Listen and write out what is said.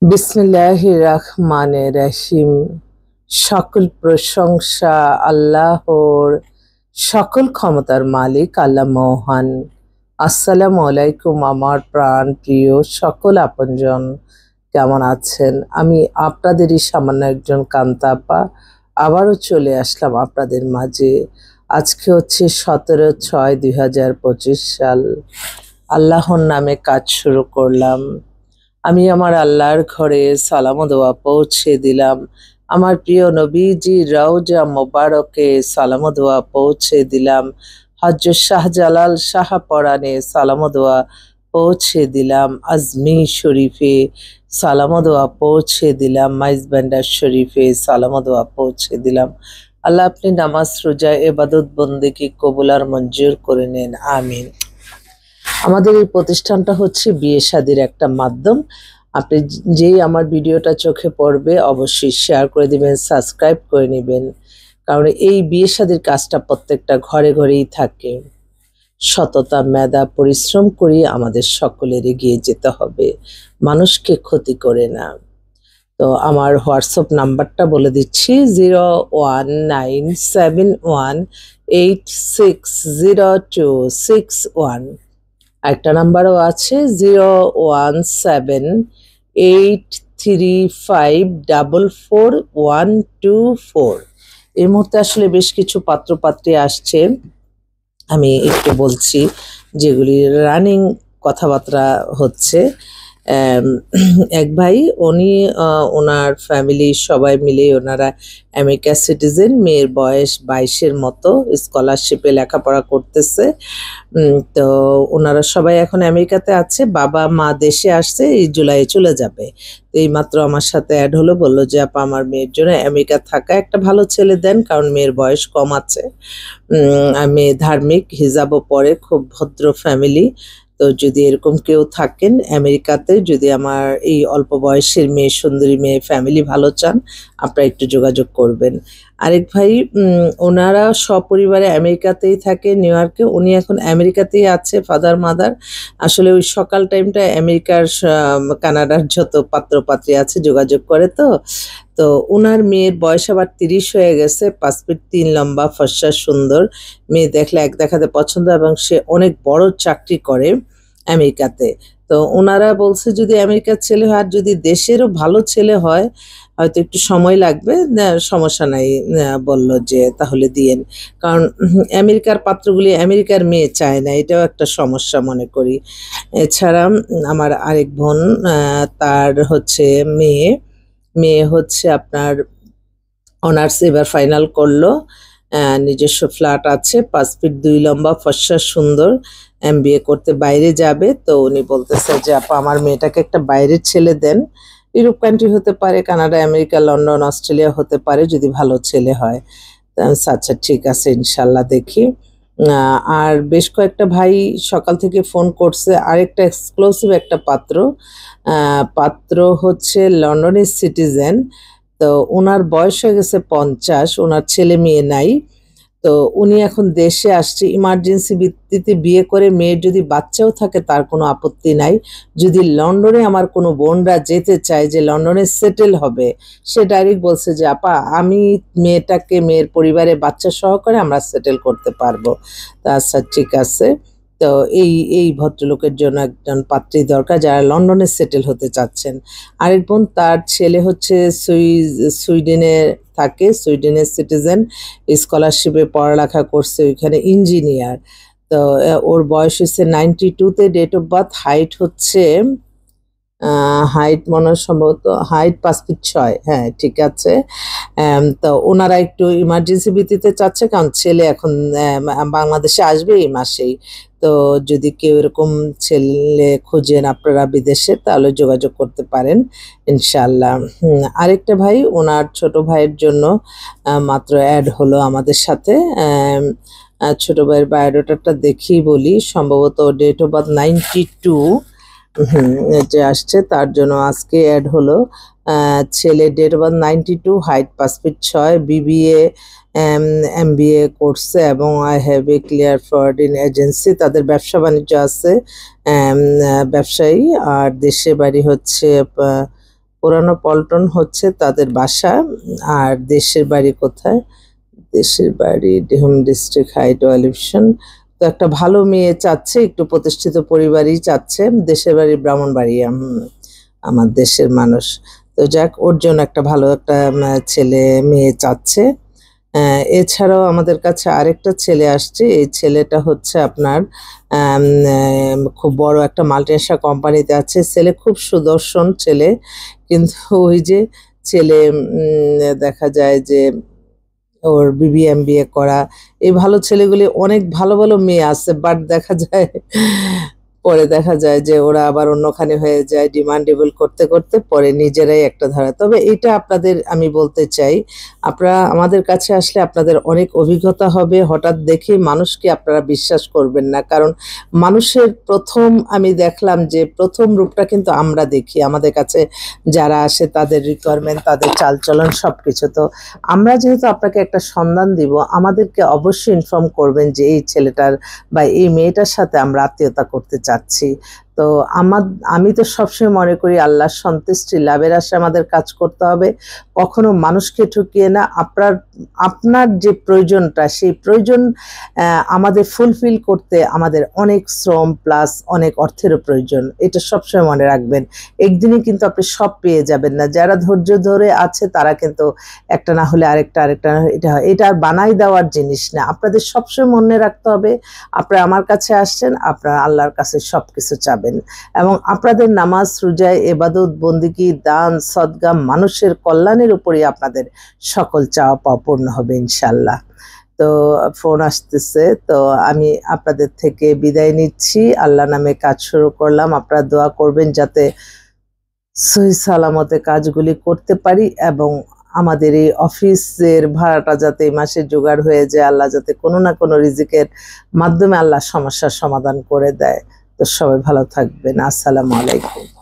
বিসমিল্লাহির রহমানির রহিম। সকল প্রশংসা আল্লাহর, সকল ক্ষমতার মালিক আল্লাহ মহান। আসসালামু আলাইকুম আমার প্রাণ প্রিয় সকল আপনজন, কেমন আছেন? আমি আপনাদেরই সামান্য একজন কান্তা আপা আবারও চলে আসলাম আপনাদের মাঝে। আজকে হচ্ছে 17/6/2025 সাল। আল্লাহর নামে কাজ শুরু করলাম। আমি আমার আল্লাহর ঘরে সালাম ও দোয়া পৌঁছে দিলাম। আমার প্রিয় নবীজি রওজা মোবারকে সালাম ও দোয়া পৌঁছে দিলাম। হযরত শাহজালাল শাহপরানে সালাম ও দোয়া পৌঁছে দিলাম। আজমি শরীফে সালাম ও দোয়া পৌঁছে দিলাম। মাইজবান্ডার শরীফে সালাম ও দোয়া পৌঁছে দিলাম। আল্লাহ আপনি নামাজ রোজা ইবাদত বন্দেগী কবুল আর মঞ্জুর করে নেন, আমিন। আমাদের এই প্রতিষ্ঠানটা হচ্ছে বিয়ে শাদির একটা মাধ্যম। আপনি যেই আমার ভিডিওটা চোখে পড়বে অবশ্যই শেয়ার করে দিবেন, সাবস্ক্রাইব করে নেবেন, কারণ এই বিয়ে শাদির কাজটা প্রত্যেকটা ঘরে ঘরেই থাকে। সততা, মেধা, পরিশ্রম করি আমাদের সকলের এগিয়ে যেতে হবে, মানুষকে ক্ষতি করে না। তো আমার হোয়াটসঅ্যাপ নাম্বারটা বলে দিচ্ছি, 01971860261। একটা নাম্বারও আছে 01783544124। এই মুহূর্তে আসলে বেশ কিছু পাত্রপাত্রী আসছে, আমি একটু বলছি যেগুলি রানিং কথাবার্তা হচ্ছে। এক ভাই, উনি ওনার ফ্যামিলি সবাই মিলে ওনারা আমেরিকা সিটিজেন, মেয়ের বয়স 22-এর মতো, স্কলারশিপে লেখাপড়া করতেছে। তো ওনারা সবাই এখন আমেরিকাতে আছে, বাবা মা দেশে আসছে, এই জুলাইয়ে চলে যাবে। তো এইমাত্র আমার সাথে অ্যাড হলো, বললো যে আপা আমার মেয়ের জন্য আমেরিকা থাকা একটা ভালো ছেলে দেন, কারণ মেয়ের বয়স কম আছে। মেয়ে ধার্মিক, হিজাবও পরে, খুব ভদ্র ফ্যামিলি। তো যদি এরকম কেউ থাকেন আমেরিকাতে, যদি আমার এই অল্প বয়সের মেয়ে, সুন্দরী মেয়ে ফ্যামিলি ভালো চান, আপনারা একটু যোগাযোগ করবেন। আরেক ভাই, ওনারা সপরিবারে আমেরিকাতেই থাকে, নিউ ইয়র্কে। উনি এখন আমেরিকাতেই আছে, ফাদার মাদার। আসলে ওই সকাল টাইমটা আমেরিকার কানাডার যত পাত্রপাত্রী আছে যোগাযোগ করে। তো তো ওনার মেয়ের বয়স আবার 30 হয়ে গেছে, 5 ফিট 3 লম্বা, ফর্সা, সুন্দর। মেয়ে দেখলে এক দেখাতে পছন্দ, এবং সে অনেক বড় চাকরি করে আমেরিকাতে। তো ওনারা বলছে যদি আমেরিকার ছেলে হয়, আর যদি দেশেরও ভালো ছেলে হয়, হয়তো একটু সময় লাগবে, সমস্যা নাই, বলল যে তাহলে দিয়েন। কারণ আমেরিকার পাত্রগুলি আমেরিকার মেয়ে চায় না, এটাও একটা সমস্যা মনে করি। এছাড়া আমার আরেক বোন, তার হচ্ছে মেয়ে মেয়ে হচ্ছে আপনার অনার্স এবার ফাইনাল করলো, নিজস্ব ফ্ল্যাট আছে, 5 ফিট 2 লম্বা, ফর্সা, সুন্দর, MBA করতে বাইরে যাবে। তো উনি বলতেছে যে আপা আমার মেয়েটাকে একটা বাইরের ছেলে দেন, ইউরোপ কান্ট্রি হতে পারে, কানাডা, আমেরিকা, লন্ডন, অস্ট্রেলিয়া হতে পারে, যদি ভালো ছেলে হয়। আচ্ছা ঠিক আছে, ইনশাল্লাহ দেখি। আর বেশ কয়েকটা ভাই সকাল থেকে ফোন করছে। আরেকটা এক্সক্লুসিভ একটা পাত্র হচ্ছে লন্ডনের সিটিজেন। তো ওনার বয়স হয়ে গেছে 50, ওনার ছেলে মেয়ে নাই। তো উনি এখন দেশে আসছে, ইমার্জেন্সি ভিত্তিতে বিয়ে করে, মেয়ের যদি বাচ্চাও থাকে তার কোনো আপত্তি নাই। যদি লন্ডনে আমার কোনো বোনরা যেতে চায় যে লন্ডনে সেটেল হবে, সে ডাইরেক্ট বলছে যে আপা আমি মেয়েটাকে, মেয়ের পরিবারে বাচ্চা সহকারে আমরা সেটেল করতে পারবো। তা আচ্ছা ঠিক আছে। তো এই এই ভদ্রলোকের জন্য একজন পাত্রী দরকার যারা লন্ডনে সেটেল হতে চাচ্ছেন। আরেক বোন, তার ছেলে হচ্ছে সুইডেনে থাকে, সুইডেনের সিটিজেন, স্কলারশিপে পড়ালেখা করছে, ওইখানে ইঞ্জিনিয়ার। তো ওর বয়স হচ্ছে 92-তে, ডেট অফ বার্থ, হাইট হচ্ছে হাইট মনে হয় সম্ভবত হাইট 5 ফিট 6, হ্যাঁ ঠিক আছে। তো ওনারা একটু ইমার্জেন্সি ভিত্তিতে চাচ্ছে, কারণ ছেলে এখন বাংলাদেশে আসবে এই মাসেই। তো যদি কেউ এরকম ছেলে খুঁজেন আপনারা বিদেশে, তাহলে যোগাযোগ করতে পারেন ইনশাল্লাহ। আরেকটা ভাই, ওনার ছোট ভাইয়ের জন্য মাত্র অ্যাড হলো আমাদের সাথে। ছোট ভাইয়ের বায়োডাটাটা দেখি বলি, সম্ভবত ডেট অফ বার্থ 92, যে আসছে, তার জন্য আজকে অ্যাড হলো। ছেলে date of birth 92, height 5 feet 6, BBA MBA করছে, এবং I have a clear fraud in agency. তাদের ব্যবসা বাণিজ্য আছে, ব্যবসায়ী। আর দেশে বাড়ি হচ্ছে পুরানো পল্টন হচ্ছে তাদের বাসা। আর দেশের বাড়ি কোথায়? দেশের বাড়ি হোম ডিস্ট্রিক্ট হাইট এলিভেশন। তো একটা ভালো মেয়ে চাচ্ছে, একটু প্রতিষ্ঠিত পরিবারই চাচ্ছে, দেশের বাড়ি ব্রাহ্মণবাড়িয়া। আমার দেশের মানুষ। তো যাক, ওর জন্য একটা ভালো একটা ছেলে মেয়ে চাচ্ছে। এছাড়াও আমাদের কাছে আরেকটা ছেলে আসছে। এই ছেলেটা হচ্ছে আপনার খুব বড় একটা মাল্টিনেশনাল কোম্পানিতে আছে। ছেলে খুব সুদর্শন ছেলে, কিন্তু ওই যে ছেলে দেখা যায় যে ওর বিবিএমবিএ করা, এই ভালো ছেলেগুলি অনেক ভালো ভালো মেয়ে আছে, বাট দেখা যায় পরে দেখা যায় যে ওরা আবার অন্যখানে হয়ে যায়, ডিমান্ডেবল করতে করতে পরে নিজেরাই একটা ধরা। তবে এটা আপনাদের আমি বলতে চাই, আপনারা আমাদের কাছে আসলে আপনাদের অনেক অভিজ্ঞতা হবে। হঠাৎ দেখে মানুষকে আপনারা বিশ্বাস করবেন না, কারণ মানুষের প্রথম আমি দেখলাম যে প্রথম রূপটা কিন্তু আমরা দেখি। আমাদের কাছে যারা আসে তাদের রিকোয়ারমেন্ট, তাদের চালচলন সবকিছু। তো আমরা যেহেতু আপনাকে একটা সন্ধান দিব, আমাদেরকে অবশ্যই ইনফর্ম করবেন যে এই ছেলেটার বা এই মেয়েটার সাথে আমরা আত্মীয়তা করতে চাচ্ছি। তো আমি তো সবসময় মনে করি আল্লাহর সন্তুষ্টি লাভের আশায় আমাদের কাজ করতে হবে, কখনো মানুষকে ঠকিয়ে না। আপনার যে প্রয়োজনটা, সেই প্রয়োজন আমাদের ফুলফিল করতে আমাদের অনেক শ্রম প্লাস অনেক অর্থেরও প্রয়োজন। এটা সবসময় মনে রাখবেন। একদিনে কিন্তু আপনি সব পেয়ে যাবেন না। যারা ধৈর্য ধরে আছে তারা কিন্তু একটা না হলে আরেকটা, আরেকটা না হলে এটা হয়। এটা আর বানাই দেওয়ার জিনিস না। আপনাদের সবসময় মনে রাখতে হবে, আপনারা আমার কাছে আসছেন, আপনারা আল্লাহর কাছে সবকিছু চাবেন, এবং আপনাদের নামাজ, রোজা, ইবাদত, বন্দেগী, দান, সদকা, মানুষের কল্যাণের উপরই আপনাদের সকল চাওয়া পাওয়া পূর্ণ হবে ইনশাআল্লাহ। তো ফোন আসতেছে, তো আমি আপনাদের থেকে বিদায় নিচ্ছি। আল্লাহ নামে কাজ শুরু করলাম। আপনারা দোয়া করবেন যাতে সহি সালামতে কাজগুলি করতে পারি, এবং আমাদের এই অফিসের ভাড়াটা যাতে এই মাসে জোগাড় হয়ে যায়। আল্লাহ যাতে কোনো না কোনো রিজিকের মাধ্যমে আল্লাহ সমস্যার সমাধান করে দেয়। তো সবাই ভালো থাকবেন। আসসালামু আলাইকুম।